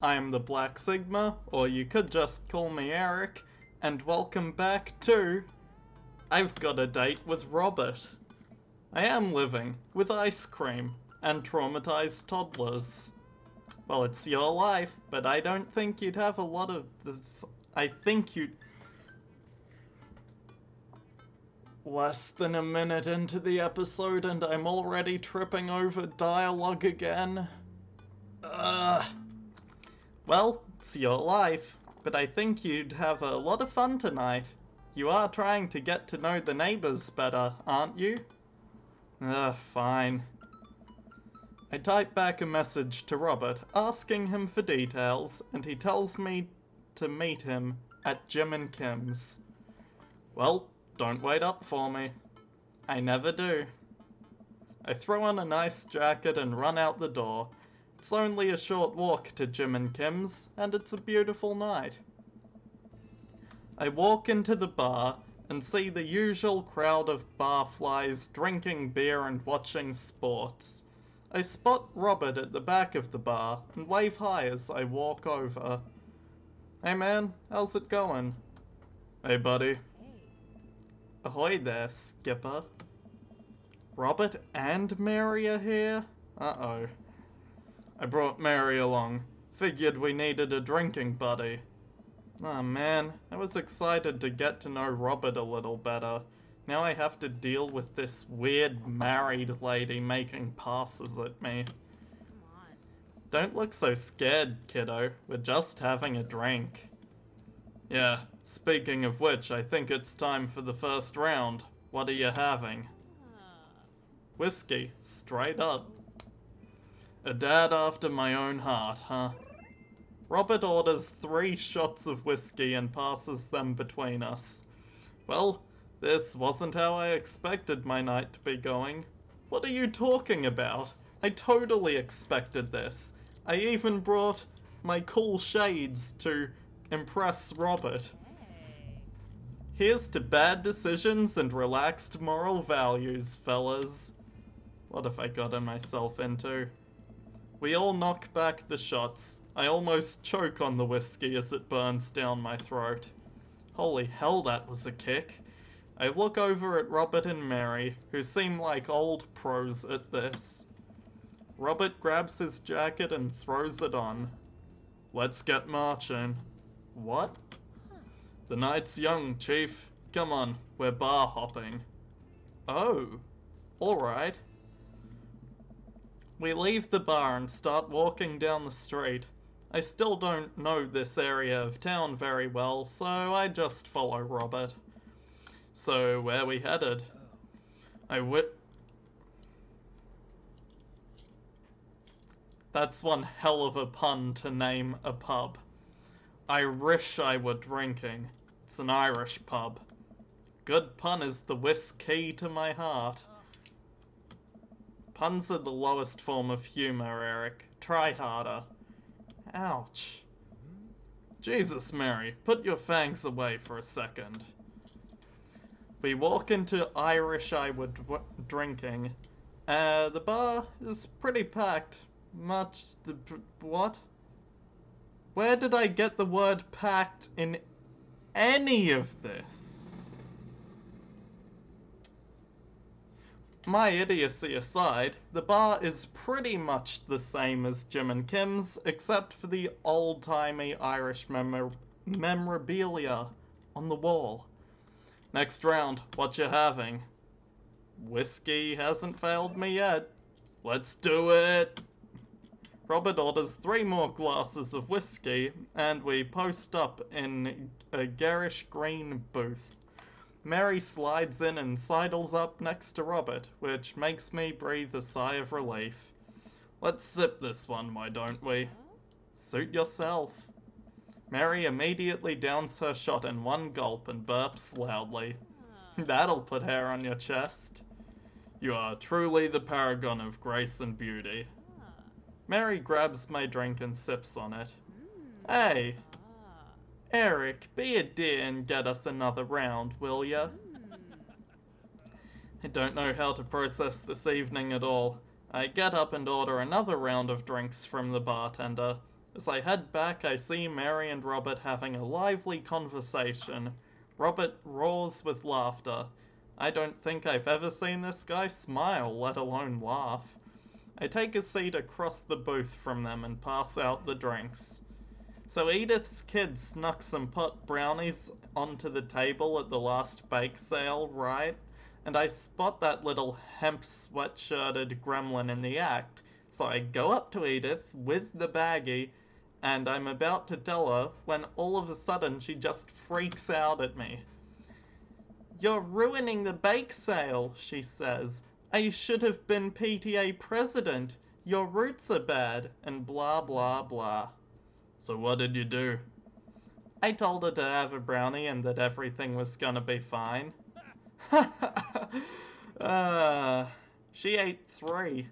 I'm the Black Sigma, or you could just call me Eric, and welcome back to I've Got a Date with Robert. I am living with ice cream and traumatized toddlers. Well, it's your life, but I don't think you'd have a lot of I think you'd. Less than a minute into the episode, and I'm already tripping over dialogue again. Ugh. Well, it's your life, but I think you'd have a lot of fun tonight. You are trying to get to know the neighbors better, aren't you? Fine. I type back a message to Robert asking him for details, and he tells me to meet him at Jim and Kim's. Well, don't wait up for me. I never do. I throw on a nice jacket and run out the door. It's only a short walk to Jim and Kim's, and it's a beautiful night. I walk into the bar and see the usual crowd of barflies drinking beer and watching sports. I spot Robert at the back of the bar and wave hi as I walk over. Hey man, how's it going? Hey buddy. Ahoy there, Skipper. Robert and Mary are here? Uh-oh. I brought Mary along. Figured we needed a drinking buddy. Aw man, I was excited to get to know Robert a little better. Now I have to deal with this weird married lady making passes at me. Don't look so scared, kiddo. We're just having a drink. Yeah, speaking of which, I think it's time for the first round. What are you having? Whiskey, straight up. A dad after my own heart, huh? Robert orders 3 shots of whiskey and passes them between us. Well, this wasn't how I expected my night to be going. What are you talking about? I totally expected this. I even brought my cool shades to impress Robert. Here's to bad decisions and relaxed moral values, fellas. What have I gotten myself into? We all knock back the shots. I almost choke on the whiskey as it burns down my throat. Holy hell, that was a kick. I look over at Robert and Mary, who seem like old pros at this. Robert grabs his jacket and throws it on. Let's get marching. What? The night's young, Chief. Come on, we're bar hopping. Oh, alright. We leave the bar and start walking down the street. I still don't know this area of town very well, so I just follow Robert. So, where we headed? That's one hell of a pun to name a pub. I wish I were drinking. It's an Irish pub. Good pun is the whiskey to my heart. Puns are the lowest form of humor, Eric. Try harder. Ouch. Jesus, Mary, put your fangs away for a second. We walk into Irish I Would Drinking. The bar is pretty packed. What? Where did I get the word packed in any of this? My idiocy aside, the bar is pretty much the same as Jim and Kim's, except for the old-timey Irish memorabilia on the wall. Next round, what you having? Whiskey hasn't failed me yet. Let's do it! Robert orders 3 more glasses of whiskey, and we post up in a garish green booth. Mary slides in and sidles up next to Robert, which makes me breathe a sigh of relief. Let's sip this one, why don't we? Suit yourself. Mary immediately downs her shot in one gulp and burps loudly. That'll put hair on your chest. You are truly the paragon of grace and beauty. Mary grabs my drink and sips on it. Hey! Eric, be a dear and get us another round, will ya? I don't know how to process this evening at all. I get up and order another round of drinks from the bartender. As I head back, I see Mary and Robert having a lively conversation. Robert roars with laughter. I don't think I've ever seen this guy smile, let alone laugh. I take a seat across the booth from them and pass out the drinks. So Edith's kid snuck some pot brownies onto the table at the last bake sale, right? And I spot that little hemp sweatshirted gremlin in the act. So I go up to Edith with the baggie, and I'm about to tell her when all of a sudden she just freaks out at me. "You're ruining the bake sale," she says. "I should have been PTA president. Your roots are bad," and blah blah blah. So what did you do? I told her to have a brownie and that everything was gonna be fine. She ate 3.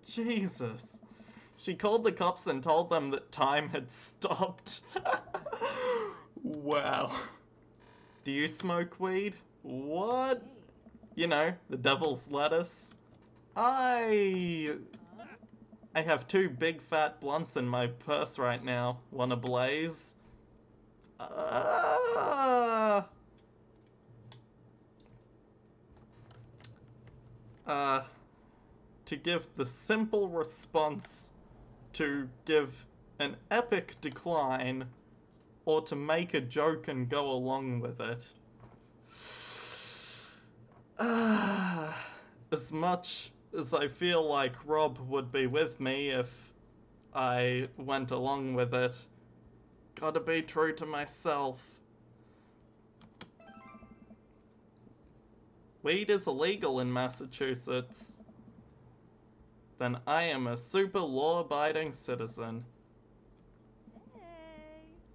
Jesus. She called the cops and told them that time had stopped. Wow. Do you smoke weed? What? You know, the devil's lettuce. I have 2 big fat blunts in my purse right now. Wanna blaze? To give the simple response, to give an epic decline, or to make a joke and go along with it. As much as I feel like Rob would be with me if I went along with it, gotta be true to myself. Weed is illegal in Massachusetts. Then I am a super law-abiding citizen.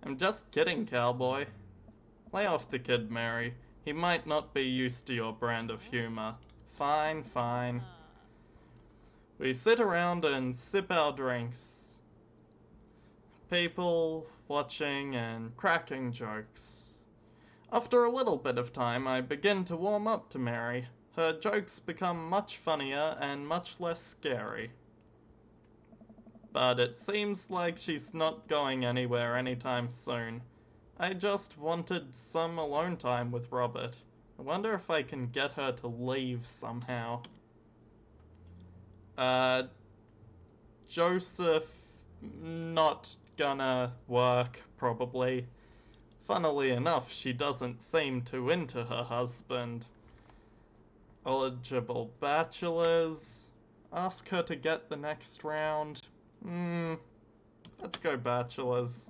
I'm just kidding, cowboy. Lay off the kid, Mary. He might not be used to your brand of humor. Fine, fine. We sit around and sip our drinks. People watching and cracking jokes. After a little bit of time, I begin to warm up to Mary. Her jokes become much funnier and much less scary. But it seems like she's not going anywhere anytime soon. I just wanted some alone time with Robert. I wonder if I can get her to leave somehow. Joseph, not gonna work, probably. Funnily enough, she doesn't seem too into her husband. Eligible bachelors. Ask her to get the next round. Let's go bachelors.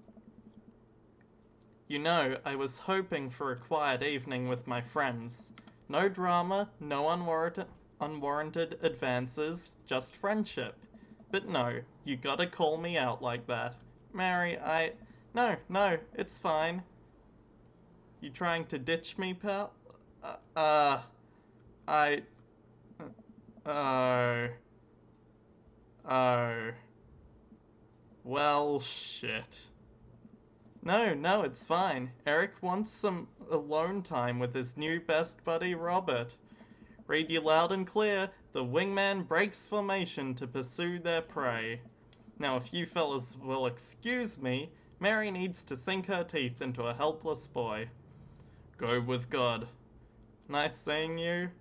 You know, I was hoping for a quiet evening with my friends. No drama, no unwarranted advances, just friendship. But no, you gotta call me out like that. Mary, No, it's fine. You trying to ditch me, pal? Oh. Well, shit. No, it's fine. Eric wants some alone time with his new best buddy, Robert. Read you loud and clear, the wingman breaks formation to pursue their prey. Now, if you fellas will excuse me, Mary needs to sink her teeth into a helpless boy. Go with God. Nice seeing you.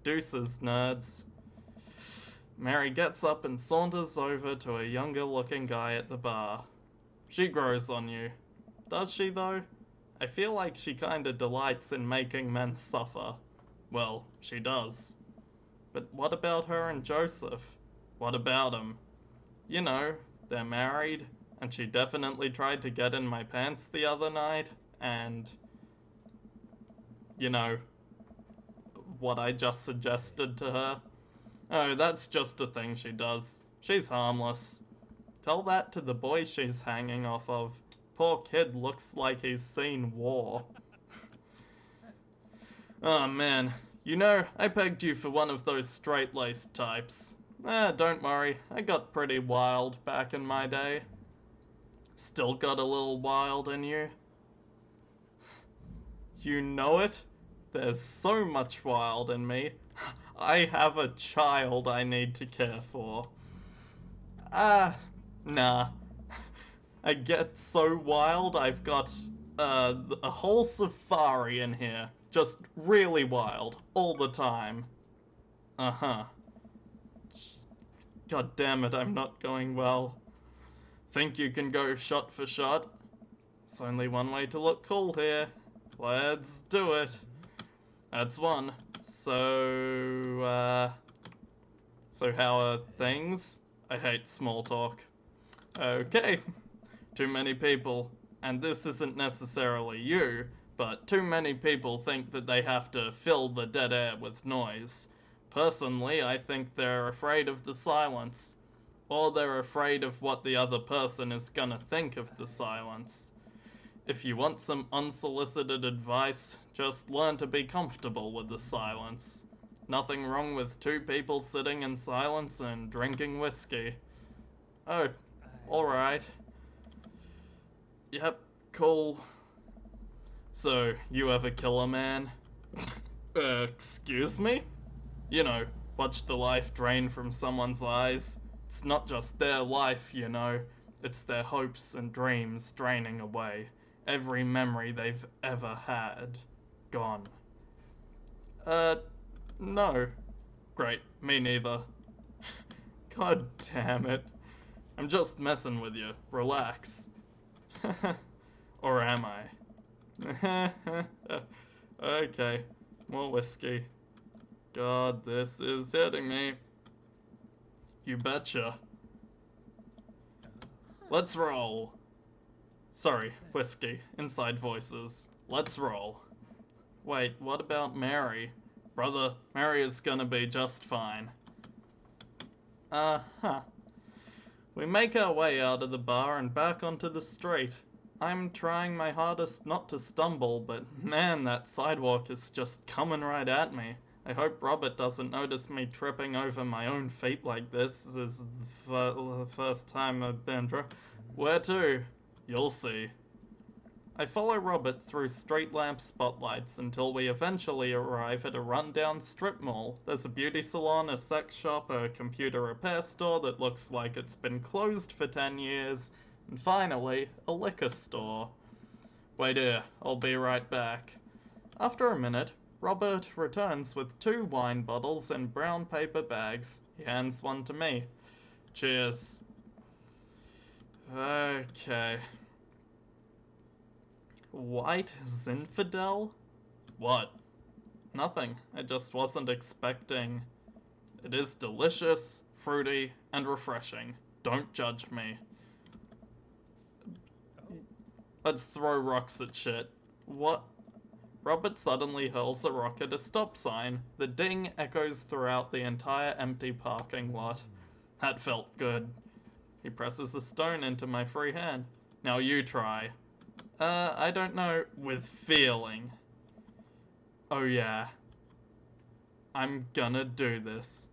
Deuces, nerds. Mary gets up and saunters over to a younger-looking guy at the bar. She grows on you. Does she, though? I feel like she kinda delights in making men suffer. Well, she does. But what about her and Joseph? What about him? You know, they're married, and she definitely tried to get in my pants the other night, and... you know, what I just suggested to her. Oh, that's just a thing she does. She's harmless. Tell that to the boy she's hanging off of. Poor kid looks like he's seen war. Oh man, you know, I pegged you for one of those straight-laced types. Don't worry, I got pretty wild back in my day. Still got a little wild in you? You know it? There's so much wild in me. I have a child I need to care for. Nah. I get so wild, I've got a whole safari in here. Just really wild, all the time. Uh-huh. God damn it, I'm not going well. Think you can go shot for shot? It's only one way to look cool here. Let's do it. That's one. So how are things? I hate small talk. Okay. Too many people, and this isn't necessarily you, but too many people think that they have to fill the dead air with noise. Personally, I think they're afraid of the silence. Or they're afraid of what the other person is gonna think of the silence. If you want some unsolicited advice, just learn to be comfortable with the silence. Nothing wrong with two people sitting in silence and drinking whiskey. Oh, alright. Yep, cool. So, you ever kill a man? Excuse me? You know, watch the life drain from someone's eyes. It's not just their life, you know. It's their hopes and dreams draining away. Every memory they've ever had. Gone. No. Great, me neither. God damn it. I'm just messing with you. Relax. Or am I? Okay, more whiskey. God, this is hitting me. You betcha. Let's roll. Sorry, whiskey. Inside voices. Let's roll. Wait, what about Mary? Brother, Mary is gonna be just fine. Uh-huh. We make our way out of the bar and back onto the street. I'm trying my hardest not to stumble, but man, that sidewalk is just coming right at me. I hope Robert doesn't notice me tripping over my own feet like this. This is the first time I've been Where to? You'll see. I follow Robert through street lamp spotlights until we eventually arrive at a rundown strip mall. There's a beauty salon, a sex shop, a computer repair store that looks like it's been closed for 10 years, and finally, a liquor store. Wait here, I'll be right back. After a minute, Robert returns with 2 wine bottles in brown paper bags. He hands one to me. Cheers. Okay. White Zinfandel? What? Nothing. I just wasn't expecting. It is delicious, fruity, and refreshing. Don't judge me. Let's throw rocks at shit. What? Robert suddenly hurls a rock at a stop sign. The ding echoes throughout the entire empty parking lot. That felt good. He presses the stone into my free hand. Now you try. I don't know. With feeling. Oh yeah. I'm gonna do this.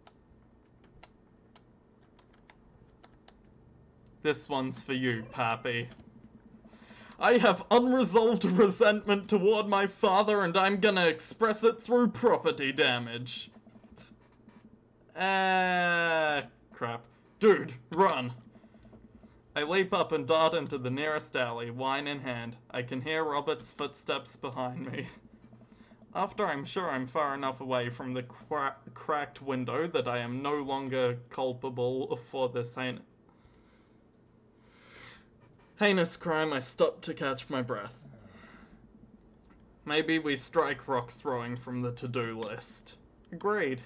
This one's for you, Pappy. I have unresolved resentment toward my father, and I'm gonna express it through property damage. Crap. Dude, run! I leap up and dart into the nearest alley, wine in hand. I can hear Robert's footsteps behind me. After I'm sure I'm far enough away from the cracked window that I am no longer culpable for this heinous crime, I stop to catch my breath. Maybe we strike rock throwing from the to-do list. Agreed.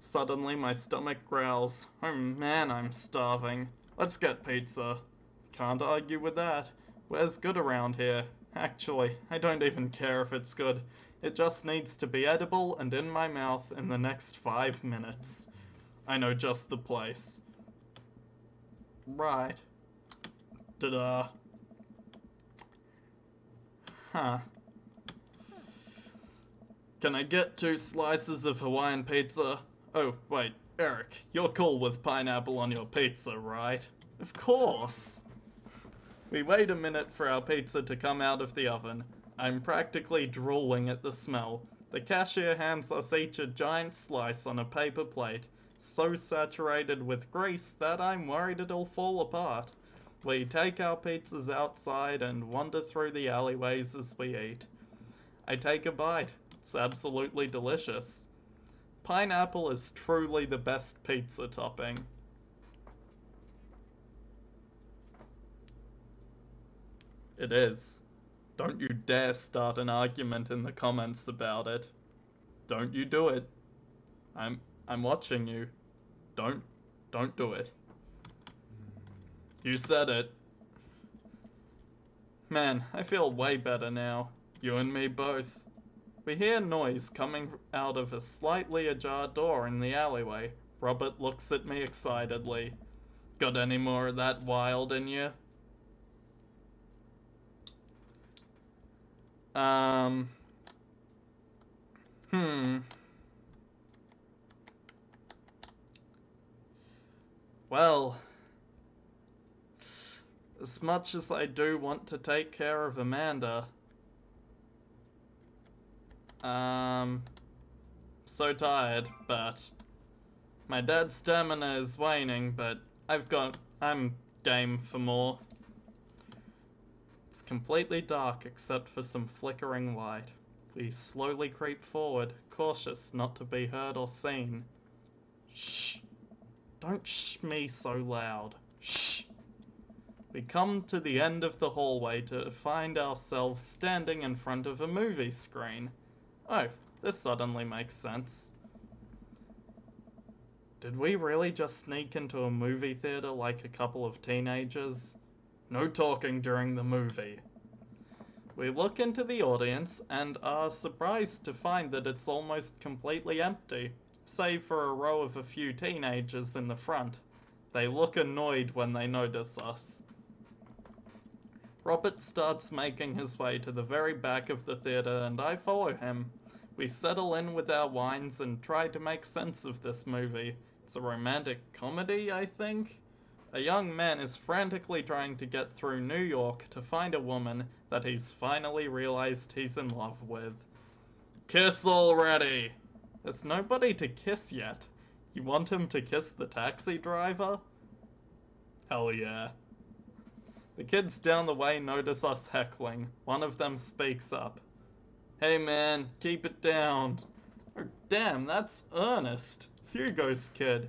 Suddenly my stomach growls. Oh man, I'm starving. Let's get pizza. Can't argue with that. Where's good around here? Actually, I don't even care if it's good. It just needs to be edible and in my mouth in the next 5 minutes. I know just the place. Right. Ta-da. Huh. Can I get 2 slices of Hawaiian pizza? Oh, wait, Eric, you're cool with pineapple on your pizza, right? Of course! We wait a minute for our pizza to come out of the oven. I'm practically drooling at the smell. The cashier hands us each a giant slice on a paper plate, so saturated with grease that I'm worried it'll fall apart. We take our pizzas outside and wander through the alleyways as we eat. I take a bite. It's absolutely delicious. Pineapple is truly the best pizza topping. It is. Don't you dare start an argument in the comments about it. Don't you do it. I'm watching you. Don't do it. You said it. Man, I feel way better now. You and me both. We hear noise coming out of a slightly ajar door in the alleyway. Robert looks at me excitedly. Got any more of that wild in you? Well, as much as I do want to take care of Amanda, so tired, but my dad's stamina is waning, but I'm game for more. It's completely dark except for some flickering light. We slowly creep forward, cautious not to be heard or seen. Shh! Don't shh me so loud. Shh! We come to the end of the hallway to find ourselves standing in front of a movie screen. Oh, this suddenly makes sense. Did we really just sneak into a movie theater like a couple of teenagers? No talking during the movie. We look into the audience and are surprised to find that it's almost completely empty, save for a row of a few teenagers in the front. They look annoyed when they notice us. Robert starts making his way to the very back of the theater and I follow him. We settle in with our wines and try to make sense of this movie. It's a romantic comedy, I think? A young man is frantically trying to get through New York to find a woman that he's finally realized he's in love with. Kiss already! There's nobody to kiss yet. You want him to kiss the taxi driver? Hell yeah. The kids down the way notice us heckling. One of them speaks up. Hey man, keep it down. Oh damn, that's Ernest, Hugo's kid.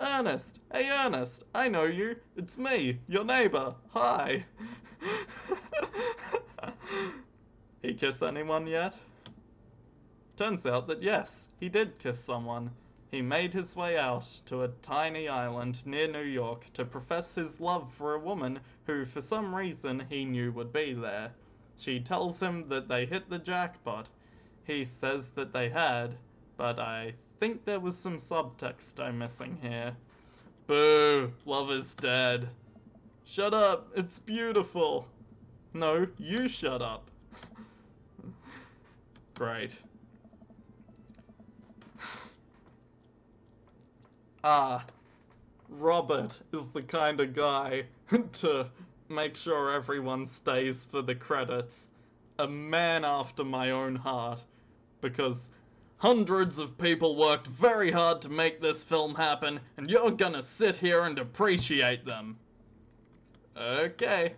Ernest! Hey Ernest! I know you! It's me, your neighbor! Hi! He kiss anyone yet? Turns out that yes, he did kiss someone. He made his way out to a tiny island near New York to profess his love for a woman who for some reason he knew would be there. She tells him that they hit the jackpot. He says that they had, but I think there was some subtext I'm missing here. Boo! Love is dead. Shut up! It's beautiful! No, you shut up. Great. Robert is the kind of guy to make sure everyone stays for the credits. A man after my own heart. Because hundreds of people worked very hard to make this film happen, and you're gonna sit here and appreciate them. Okay.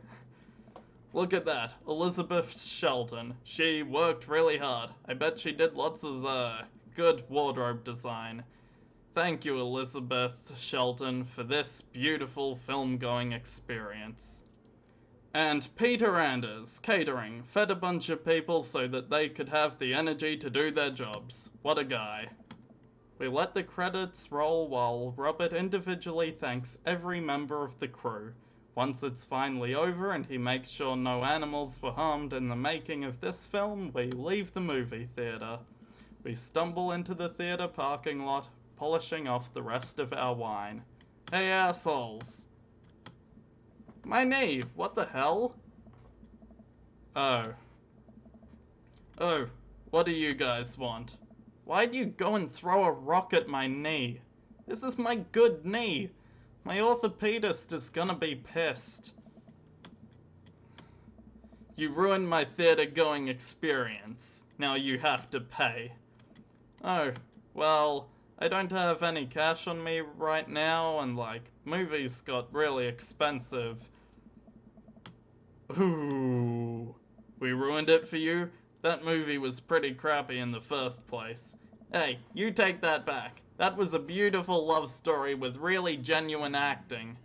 Look at that, Elizabeth Shelton. She worked really hard. I bet she did lots of, good wardrobe design. Thank you, Elizabeth Shelton, for this beautiful film-going experience. And Peter Anders, catering, fed a bunch of people so that they could have the energy to do their jobs. What a guy. We let the credits roll while Robert individually thanks every member of the crew. Once it's finally over and he makes sure no animals were harmed in the making of this film, we leave the movie theater. We stumble into the theater parking lot, polishing off the rest of our wine. Hey assholes! My knee! What the hell? Oh, what do you guys want? Why'd you go and throw a rock at my knee? This is my good knee! My orthopedist is gonna be pissed. You ruined my theater-going experience. Now you have to pay. Oh, well, I don't have any cash on me right now, and movies got really expensive. Ooh. We ruined it for you? That movie was pretty crappy in the first place. Hey, you take that back. That was a beautiful love story with really genuine acting.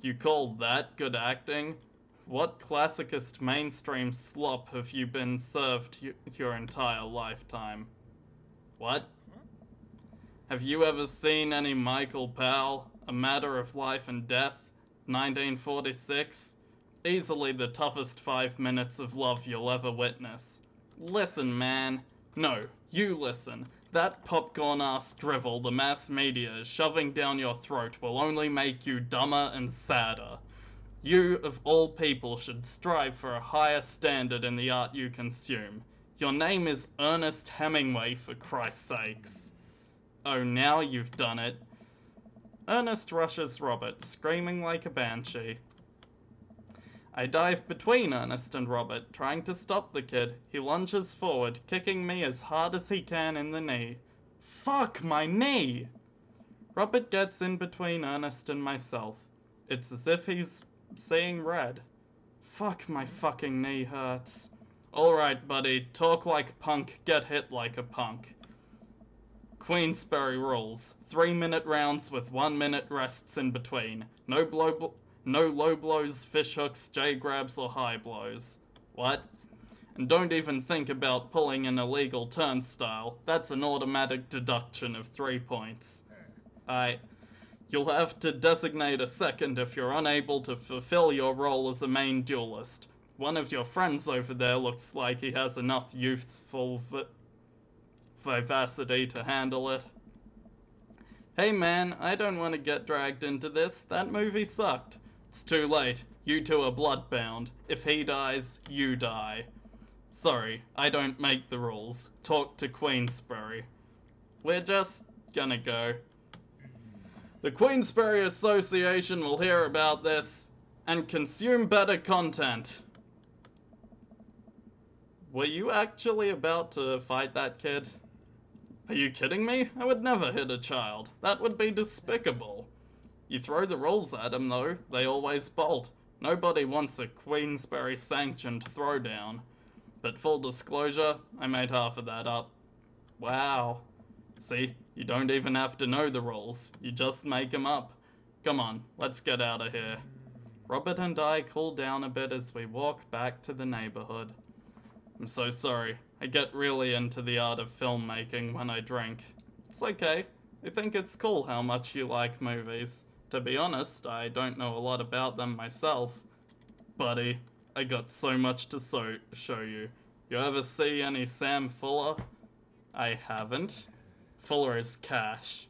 You call that good acting? What classicist mainstream slop have you been served your entire lifetime? What? Have you ever seen any Michael Powell, A Matter of Life and Death, 1946? Easily the toughest 5 minutes of love you'll ever witness. Listen, man. No, you listen. That popcorn-ass drivel the mass media is shoving down your throat will only make you dumber and sadder. You, of all people, should strive for a higher standard in the art you consume. Your name is Ernest Hemingway, for Christ's sakes. Oh, now you've done it. Ernest rushes Robert, screaming like a banshee. I dive between Ernest and Robert, trying to stop the kid. He lunges forward, kicking me as hard as he can in the knee. Fuck my knee! Robert gets in between Ernest and myself. It's as if he's seeing red. Fuck, my fucking knee hurts. Alright, buddy, talk like a punk, get hit like a punk. Queensberry rules. 3-minute rounds with 1-minute rests in between. No low blows, fish hooks, J grabs, or high blows. What? And don't even think about pulling an illegal turnstile. That's an automatic deduction of 3 points. You'll have to designate a second if you're unable to fulfill your role as a main duelist. One of your friends over there looks like he has enough youthful vivacity to handle it. Hey man, I don't want to get dragged into this. That movie sucked. It's too late. You two are bloodbound. If he dies, you die. Sorry, I don't make the rules. Talk to Queensberry. We're just gonna go. The Queensberry Association will hear about this and consume better content. Were you actually about to fight that kid? Are you kidding me? I would never hit a child. That would be despicable. You throw the rules at them though, they always bolt. Nobody wants a Queensberry sanctioned throwdown. But full disclosure, I made half of that up. Wow. See, you don't even have to know the rules, you just make them up. Come on, let's get out of here. Robert and I cool down a bit as we walk back to the neighborhood. I'm so sorry, I get really into the art of filmmaking when I drink. It's okay, I think it's cool how much you like movies. To be honest, I don't know a lot about them myself. Buddy, I got so much to show you. You ever see any Sam Fuller? I haven't. Fuller is cash.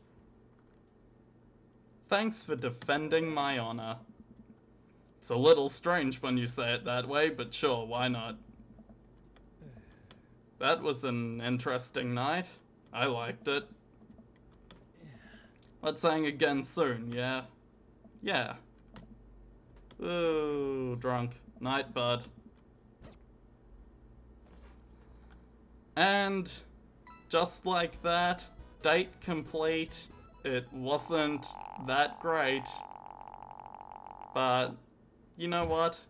Thanks for defending my honor. It's a little strange when you say it that way, but sure, why not? That was an interesting night. I liked it. Let's hang again soon, yeah? Yeah. Ooh, drunk. Night, bud. And just like that, date complete. It wasn't that great. But, you know what?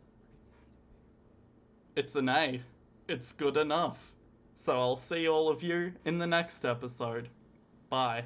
It's an A. It's good enough. So I'll see all of you in the next episode. Bye.